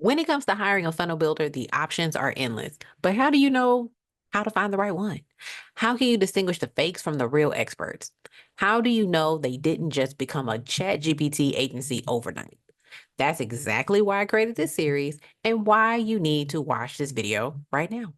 When it comes to hiring a funnel builder, the options are endless. But how do you know how to find the right one? How can you distinguish the fakes from the real experts? How do you know they didn't just become a chat GPT agency overnight? That's exactly why I created this series and why you need to watch this video right now.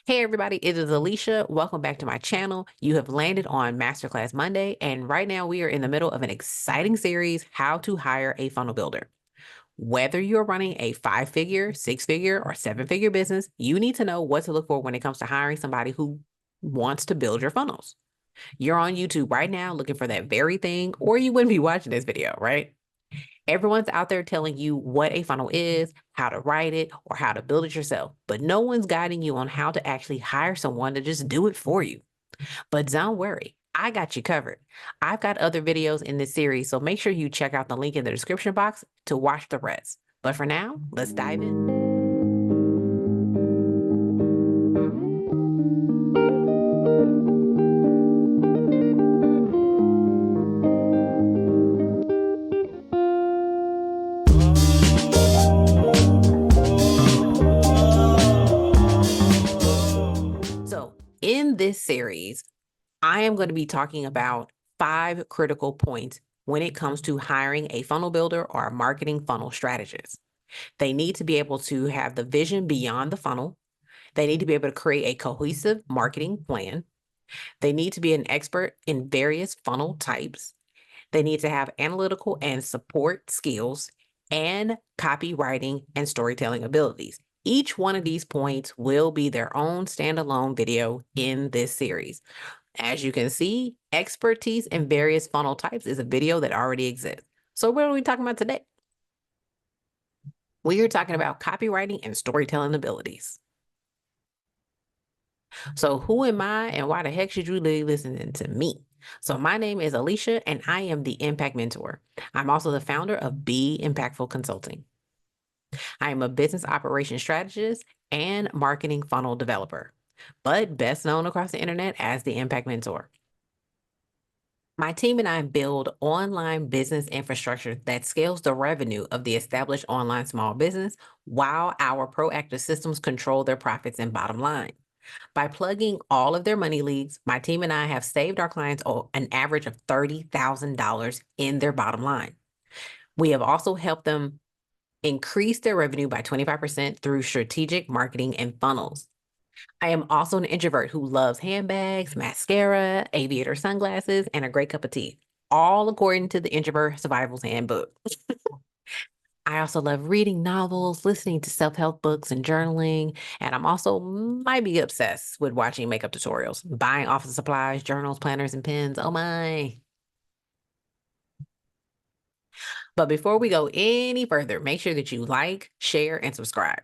Hey everybody, it is Alicia. Welcome back to my channel. You have landed on Masterclass Monday, and right now we are in the middle of an exciting series, How to Hire a Funnel Builder. Whether you're running a 5-figure, 6-figure, or 7-figure business, you need to know what to look for when it comes to hiring somebody who wants to build your funnels. You're on YouTube right now looking for that very thing, or you wouldn't be watching this video, right? Everyone's out there telling you what a funnel is, how to write it, or how to build it yourself, but no one's guiding you on how to actually hire someone to just do it for you. But don't worry, I got you covered. I've got other videos in this series, so make sure you check out the link in the description box to watch the rest. But for now, let's dive in. So, in this series, I am going to be talking about 5 critical points when it comes to hiring a funnel builder or a marketing funnel strategist. They need to be able to have the vision beyond the funnel. They need to be able to create a cohesive marketing plan. They need to be an expert in various funnel types. They need to have analytical and support skills and copywriting and storytelling abilities. Each one of these points will be their own standalone video in this series. As you can see, expertise in various funnel types is a video that already exists. So what are we talking about today? We are talking about copywriting and storytelling abilities. So who am I and why the heck should you be listening to me? So my name is Alicia and I am the Impact Mentor. I'm also the founder of Be Impactful Consulting. I am a business operations strategist and marketing funnel developer, but best known across the internet as the Impact Mentor. My team and I build online business infrastructure that scales the revenue of the established online small business while our proactive systems control their profits and bottom line. By plugging all of their money leads, my team and I have saved our clients an average of $30,000 in their bottom line. We have also helped them increase their revenue by 25% through strategic marketing and funnels. I am also an introvert who loves handbags, mascara, aviator sunglasses, and a great cup of tea, all according to the Introvert Survival's Handbook. I also love reading novels, listening to self-help books, and journaling. And I'm also might be obsessed with watching makeup tutorials, buying office supplies, journals, planners, and pens. Oh my. But before we go any further, make sure that you like, share, and subscribe.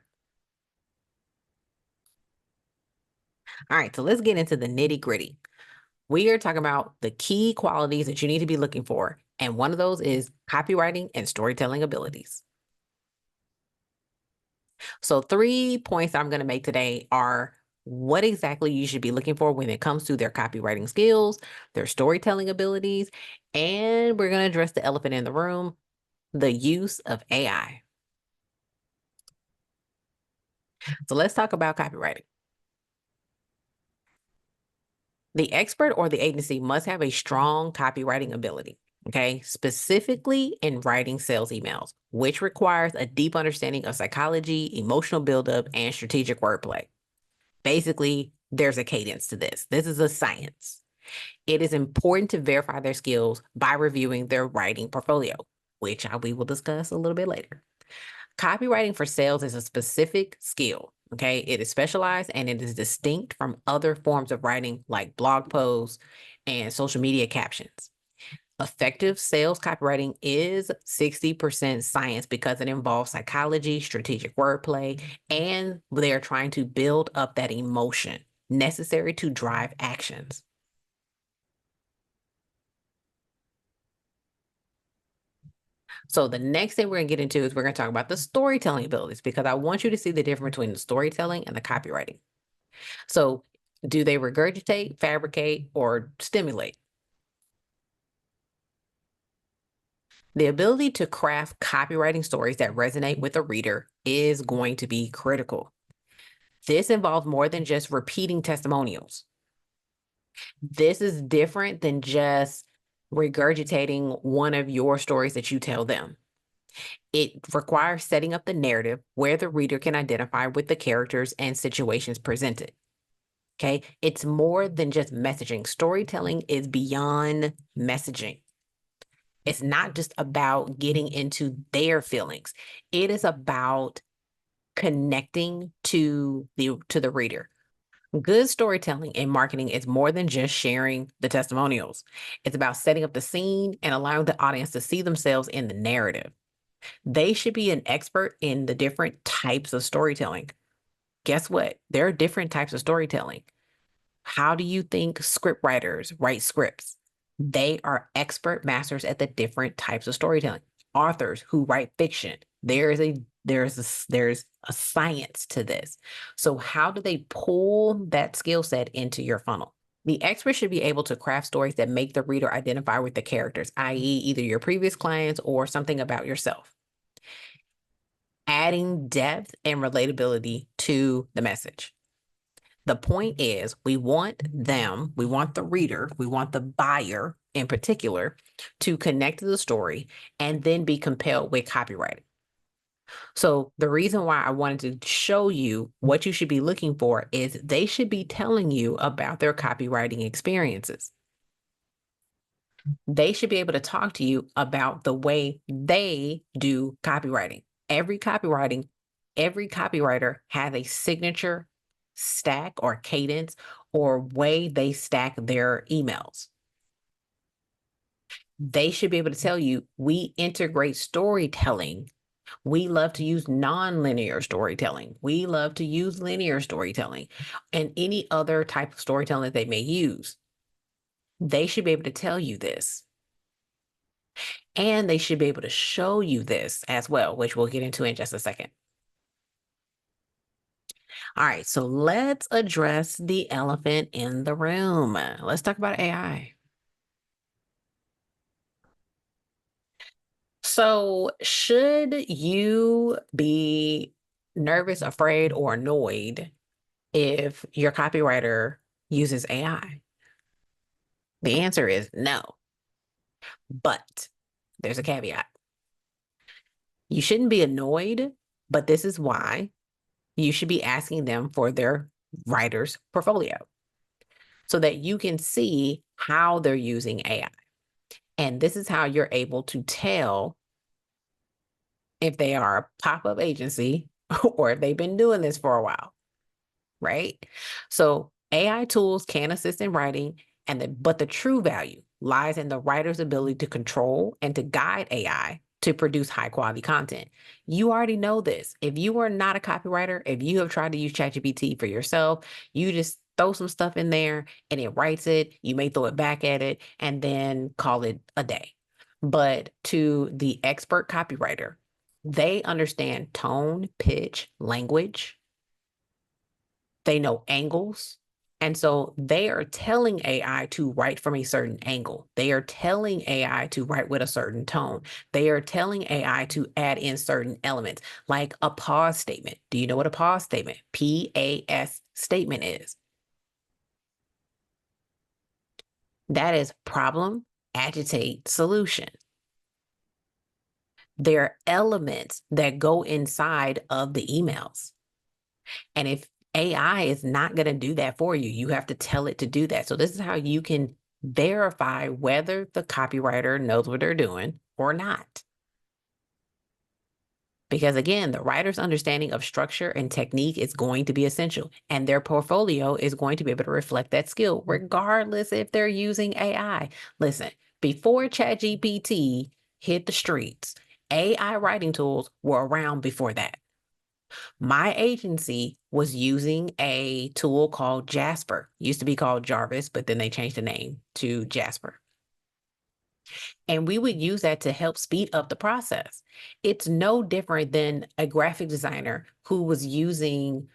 All right, so let's get into the nitty-gritty. We are talking about the key qualities that you need to be looking for. And one of those is copywriting and storytelling abilities. So 3 points I'm going to make today are what exactly you should be looking for when it comes to their copywriting skills, their storytelling abilities, and we're going to address the elephant in the room, the use of AI. So let's talk about copywriting. The expert or the agency must have a strong copywriting ability, okay, specifically in writing sales emails, which requires a deep understanding of psychology, emotional buildup, and strategic wordplay. Basically, there's a cadence to this. This is a science. It is important to verify their skills by reviewing their writing portfolio, which we will discuss a little bit later. Copywriting for sales is a specific skill. Okay, it is specialized and it is distinct from other forms of writing like blog posts and social media captions. Effective sales copywriting is 60% science because it involves psychology, strategic wordplay, and they're trying to build up that emotion necessary to drive actions. So the next thing we're going to get into is we're going to talk about the storytelling abilities because I want you to see the difference between the storytelling and the copywriting. So do they regurgitate, fabricate, or stimulate? The ability to craft copywriting stories that resonate with a reader is going to be critical. This involves more than just repeating testimonials. This is different than just regurgitating one of your stories that you tell them. It requires setting up the narrative where the reader can identify with the characters and situations presented. Okay. It's more than just messaging. Storytelling is beyond messaging. It's not just about getting into their feelings. It is about connecting to the reader. Good storytelling in marketing is more than just sharing the testimonials. It's about setting up the scene and allowing the audience to see themselves in the narrative. They should be an expert in the different types of storytelling. Guess what? There are different types of storytelling. How do you think script writers write scripts? They are expert masters at the different types of storytelling. Authors who write fiction, there's a science to this. So how do they pull that skill set into your funnel? The expert should be able to craft stories that make the reader identify with the characters, i.e., either your previous clients or something about yourself, adding depth and relatability to the message. The point is, we want the reader, we want the buyer in particular to connect to the story and then be compelled with copywriting. So the reason why I wanted to show you what you should be looking for is they should be telling you about their copywriting experiences. They should be able to talk to you about the way they do copywriting. Every copywriting, every copywriter has a signature stack or cadence or way they stack their emails. They should be able to tell you, we integrate storytelling. We love to use non-linear storytelling. We love to use linear storytelling and any other type of storytelling that they may use. They should be able to tell you this. And they should be able to show you this as well, which we'll get into in just a second. All right, so let's address the elephant in the room. Let's talk about AI. So, should you be nervous, afraid, or annoyed if your copywriter uses AI? The answer is no, but there's a caveat. You shouldn't be annoyed, but this is why you should be asking them for their writer's portfolio so that you can see how they're using AI. And this is how you're able to tell if they are a pop-up agency or if they've been doing this for a while, right? So AI tools can assist in writing, but the true value lies in the writer's ability to control and to guide AI to produce high quality content. You already know this. If you are not a copywriter, if you have tried to use ChatGPT for yourself, you just throw some stuff in there and it writes it. You may throw it back at it and then call it a day. But to the expert copywriter, they understand tone, pitch, language. They know angles. And so they are telling AI to write from a certain angle. They are telling AI to write with a certain tone. They are telling AI to add in certain elements, like a pause statement. Do you know what a pause statement, PAS statement is? That is problem, agitate, solution. There are elements that go inside of the emails. And if AI is not going to do that for you, you have to tell it to do that. So this is how you can verify whether the copywriter knows what they're doing or not. Because again, the writer's understanding of structure and technique is going to be essential, and their portfolio is going to be able to reflect that skill, regardless if they're using AI. Listen, before ChatGPT hit the streets, AI writing tools were around before that. My agency was using a tool called Jasper. Used to be called Jarvis, but then they changed the name to Jasper. And we would use that to help speed up the process. It's no different than a graphic designer who was using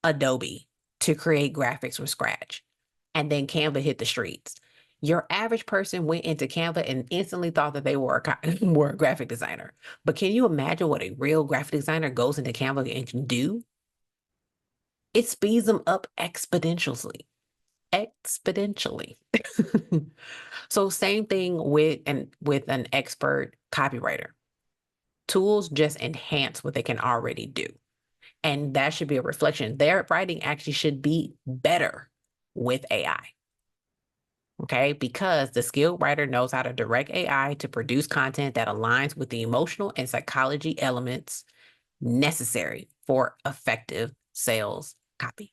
Adobe to create graphics from scratch. And then Canva hit the streets. Your average person went into Canva and instantly thought that they were were a graphic designer. But can you imagine what a real graphic designer goes into Canva and can do? It speeds them up exponentially. Exponentially. So same thing with an expert copywriter. Tools just enhance what they can already do. And that should be a reflection. Their writing actually should be better with AI. Okay, because the skilled writer knows how to direct AI to produce content that aligns with the emotional and psychology elements necessary for effective sales copy.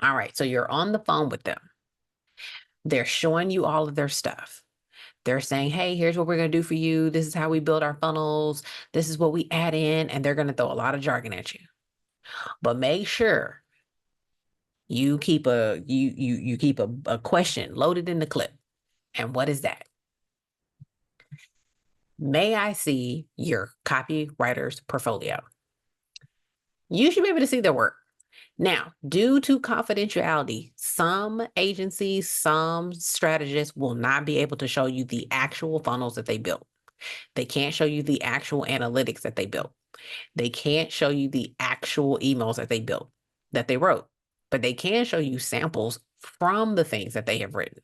All right, so you're on the phone with them. They're showing you all of their stuff. They're saying, hey, here's what we're going to do for you. This is how we build our funnels. This is what we add in. And they're going to throw a lot of jargon at you. But make sure you keep a question loaded in the clip. And what is that? May I see your copywriter's portfolio? You should be able to see their work. Now, due to confidentiality, some agencies, some strategists will not be able to show you the actual funnels that they built. They can't show you the actual analytics that they built. They can't show you the actual emails that they built, that they wrote, but they can show you samples from the things that they have written.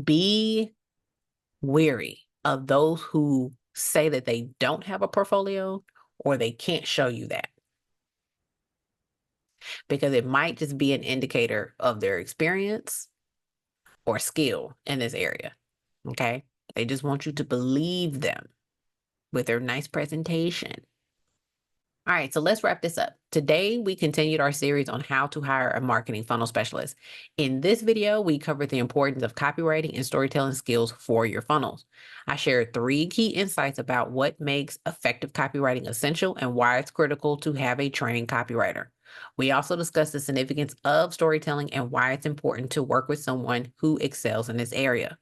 Be wary of those who say that they don't have a portfolio or they can't show you that, because it might just be an indicator of their experience or skill in this area. Okay. They just want you to believe them with their nice presentation. All right, so let's wrap this up. Today, we continued our series on how to hire a marketing funnel specialist. In this video, we covered the importance of copywriting and storytelling skills for your funnels. I shared 3 key insights about what makes effective copywriting essential and why it's critical to have a trained copywriter. We also discussed the significance of storytelling and why it's important to work with someone who excels in this area.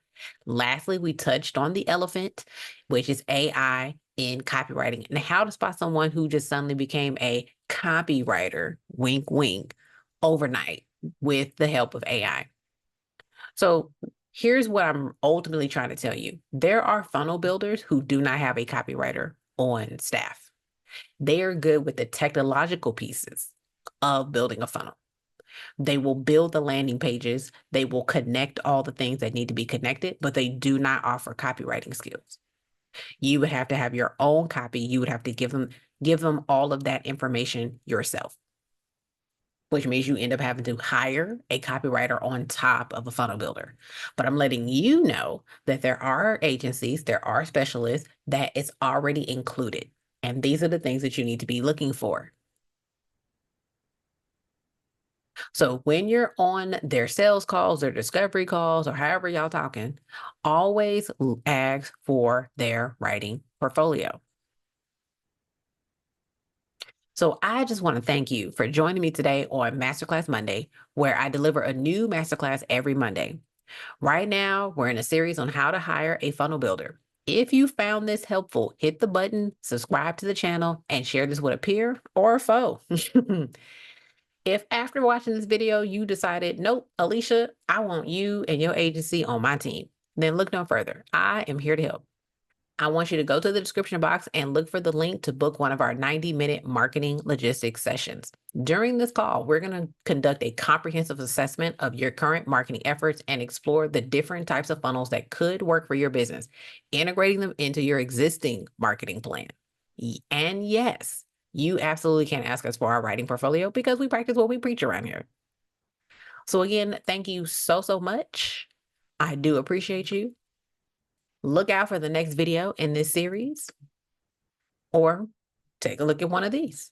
Lastly, we touched on the elephant, which is AI in copywriting, and how to spot someone who just suddenly became a copywriter, wink, wink, overnight with the help of AI. So here's what I'm ultimately trying to tell you. There are funnel builders who do not have a copywriter on staff. They are good with the technological pieces of building a funnel. They will build the landing pages. They will connect all the things that need to be connected, but they do not offer copywriting skills. You would have to have your own copy. You would have to give them all of that information yourself, which means you end up having to hire a copywriter on top of a funnel builder. But I'm letting you know that there are agencies, there are specialists that it's already included. And these are the things that you need to be looking for. So when you're on their sales calls, their discovery calls, or however y'all talking, always ask for their writing portfolio. So I just want to thank you for joining me today on Masterclass Monday, where I deliver a new masterclass every Monday. Right now, we're in a series on how to hire a funnel builder. If you found this helpful, hit the button, subscribe to the channel, and share this with a peer or a foe. If after watching this video, you decided, nope, Alicia, I want you and your agency on my team, then look no further. I am here to help. I want you to go to the description box and look for the link to book one of our 90-minute marketing logistics sessions. During this call, we're going to conduct a comprehensive assessment of your current marketing efforts and explore the different types of funnels that could work for your business, integrating them into your existing marketing plan. And yes, you absolutely can ask us for our writing portfolio because we practice what we preach around here. So again, thank you so, so much. I do appreciate you. Look out for the next video in this series, or take a look at one of these.